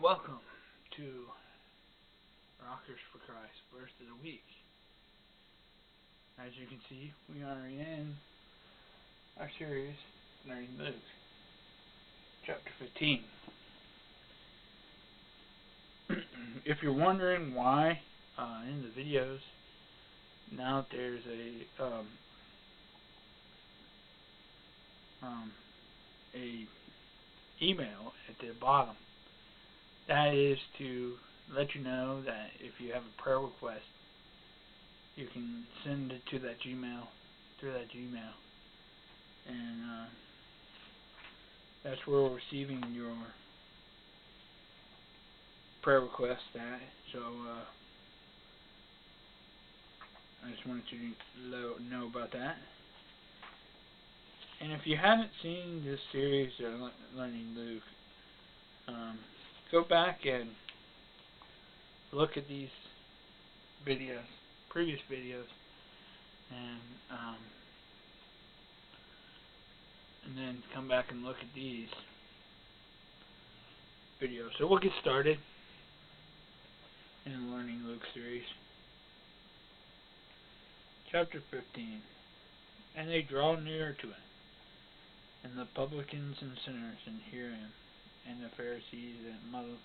Welcome to Rockers for Christ Verse of the Week. As you can see, we are in our series, Learning Luke, chapter 15. If you're wondering why in the videos, now there's a email at the bottom. That is to let you know that if you have a prayer request, you can send it to that Gmail, through that Gmail. And that's where we're receiving your prayer request at. So I just wanted to know about that. And if you haven't seen this series, Learning Luke, go back and look at these videos, previous videos, and then come back and look at these videos. So we'll get started in the Learning Luke series. Chapter 15. And they draw near to him, and the publicans and sinners, and hear him, and the Pharisees that muddle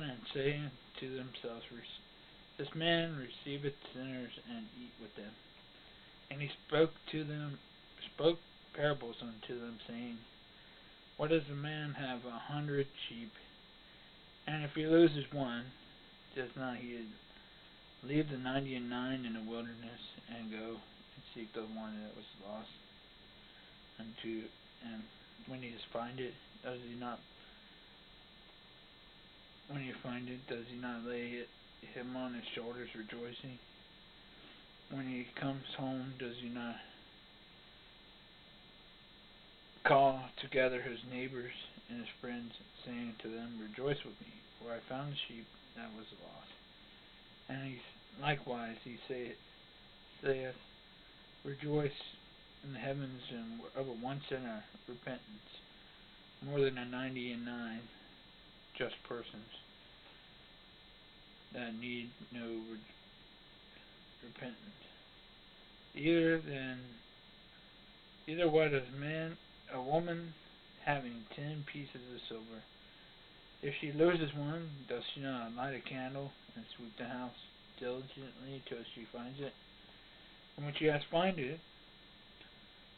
and say to themselves, This man receiveth sinners and eat with them. And he spoke parables unto them, saying, What does a man have 100 sheep, and if he loses one, does not he leave the 99 in the wilderness, and go and seek the one that was lost? And when he does find it, does he not lay him on his shoulders, rejoicing? When he comes home, does he not call together his neighbors and his friends, saying to them, Rejoice with me, for I found the sheep that was lost. And likewise he saith, Rejoice in the heavens and over one sinner repentance, more than 99 just persons that need no repentance. Either what is a woman having 10 pieces of silver, if she loses one, does she not light a candle and sweep the house diligently till she finds it? And when she has found it,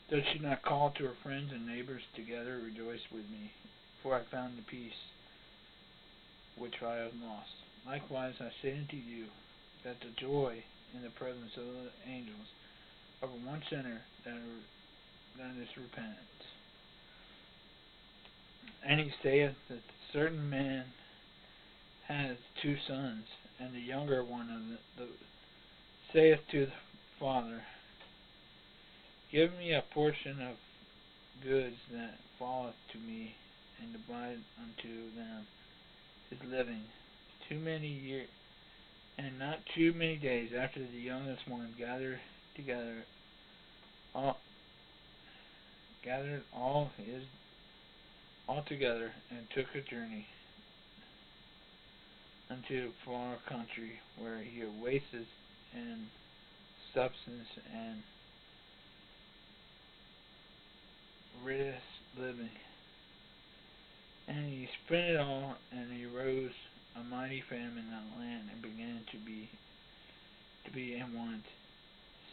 does she not call to her friends and neighbors together, Rejoice with me, for I found the piece which I had lost? Likewise I say unto you, that the joy in the presence of the angels over one sinner that is repentance. And he saith that a certain man has 2 sons, and the younger one of the saith to the father, Give me a portion of goods that falleth to me, and divide unto them his living. Not too many days after, the youngest one gathered all together, and took a journey unto a far country, where he wasted in substance and riotous living. And he spent it all, and he arose a mighty famine in that land, and began to be in want.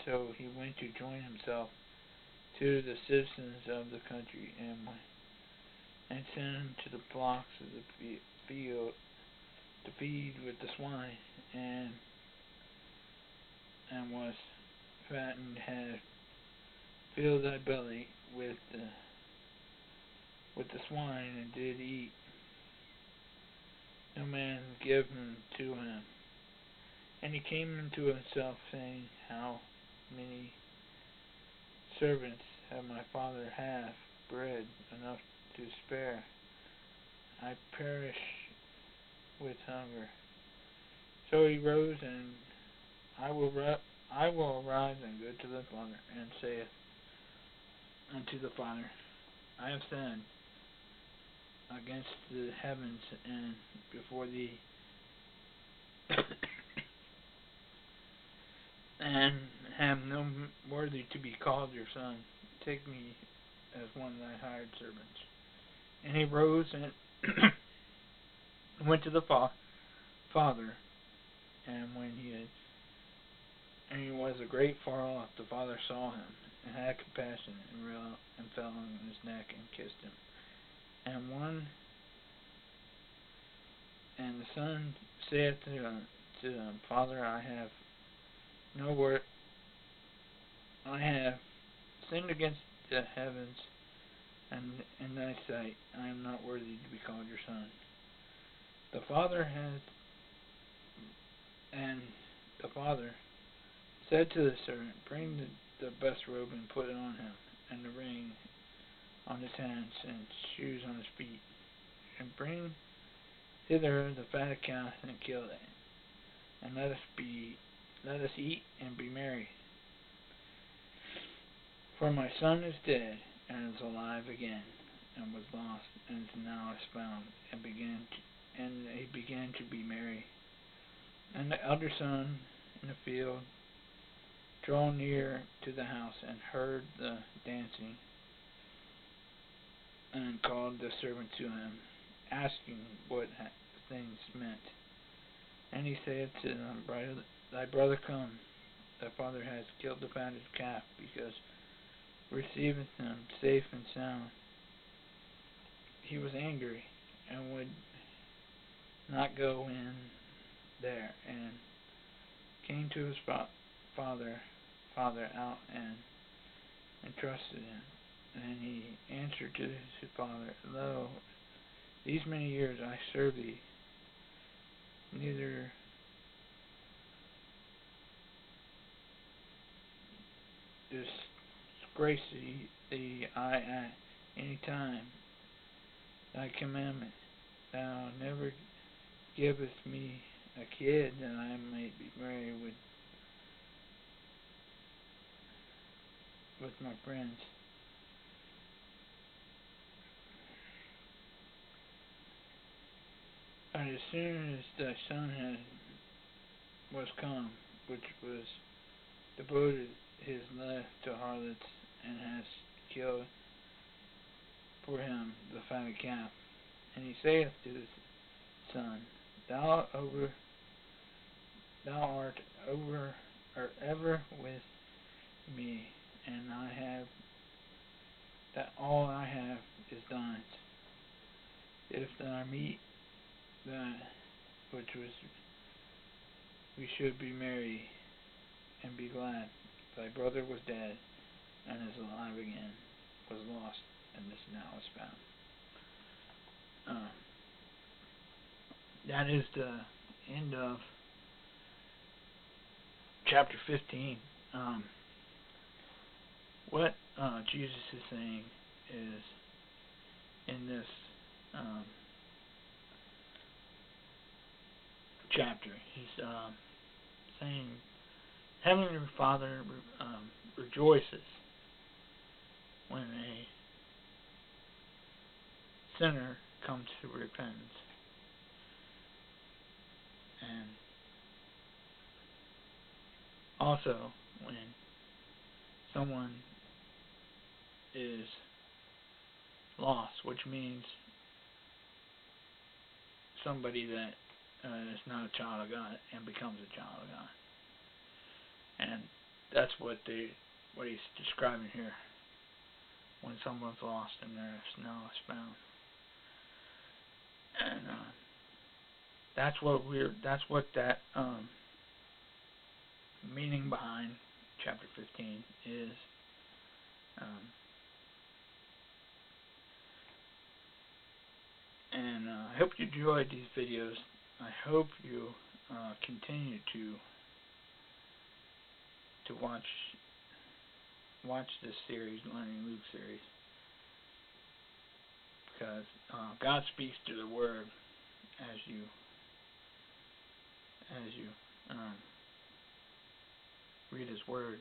So he went to join himself to the citizens of the country, and sent him to the flocks of the field to feed with the swine, and was fattened, had filled thy belly with the swine, and did eat. No man gave him to him. And he came into himself, saying, How many servants have my father have bread enough to spare? I perish with hunger. So he rose, and I will arise and go to the father, and saith unto the father, I have sinned against the heavens and before thee, and am no worthy to be called your son. Take me as one of thy hired servants. And he rose and went to the father, and when he was a great far off, the father saw him, and had compassion, and fell on his neck, and kissed him. And the son saith to him, Father, I have sinned against the heavens, and in thy sight I am not worthy to be called your son. The father said to the servant, Bring the best robe and put it on him, and the ring on his hands, and shoes on his feet. And bring hither the fatted calf, and kill it, and let us eat and be merry. For my son is dead, and is alive again, and was lost, and is now found, and he began to be merry. And the elder son in the field drew near to the house, and heard the dancing, and called the servant to him, asking what things meant. And he said to them, Thy brother come, thy father has killed the fatted calf, because receiveth him safe and sound. He was angry, and would not go in there, and came to his father out, and entrusted him. And he answered to his father, Lo, these many years I serve thee, neither disgrace thee I at any time. Thy commandment, thou never givest me a kid, that I might be merry with my friends. And as soon as thy son was come, which was devoted his life to harlots, and has killed for him the fatted calf. And he saith to his son, Thou art ever with me, and all I have is thine. If thou meet that which we should be merry and be glad. Thy brother was dead, and is alive again, was lost, and is now found. That is the end of chapter 15. What Jesus is saying is, in this chapter, he's saying, Heavenly Father rejoices when a sinner comes to repentance. And also when someone is lost, which means somebody that is not a child of God and becomes a child of God. And that's what he's describing here. When someone's lost and their now is found. And that's what that meaning behind chapter 15 is. And I hope you enjoyed these videos. I hope you continue to watch this series, Learning Luke series, because God speaks through the Word as you read His Word,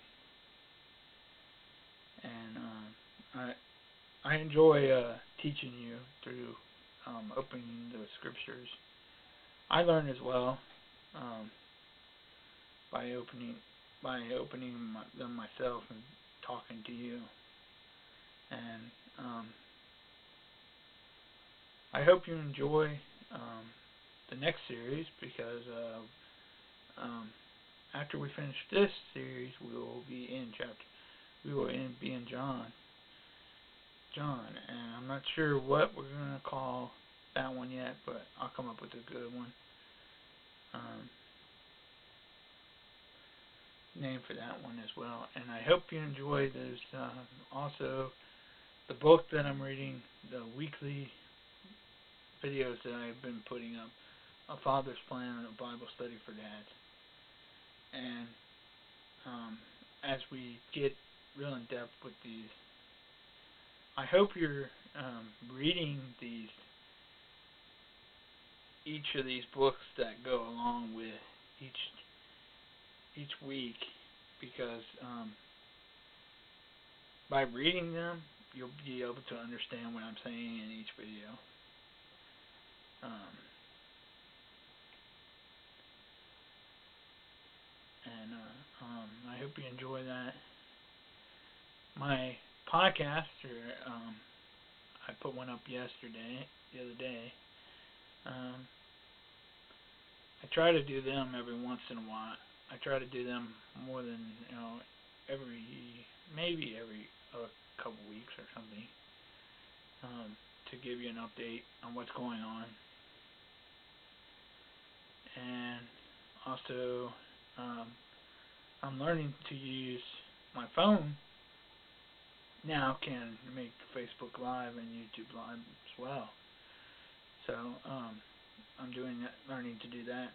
and I enjoy teaching you through opening the scriptures. I learn as well um, by opening them myself and talking to you. And I hope you enjoy the next series because after we finish this series, we will be in be in John, and I'm not sure what we're gonna call that one yet, but I'll come up with a good one. Name for that one as well. And I hope you enjoy those. Also, the book that I'm reading, the weekly videos that I've been putting up, A Father's Plan and a Bible Study for Dads. And as we get real in depth with these, I hope you're reading each of these books that go along with each week, because by reading them, you'll be able to understand what I'm saying in each video. And I hope you enjoy that. My podcast, I put one up the other day. I try to do them every once in a while. I try to do them more than, maybe every couple weeks or something, to give you an update on what's going on. And also, I'm learning to use my phone now, can make Facebook Live and YouTube Live as well. So I'm learning to do that.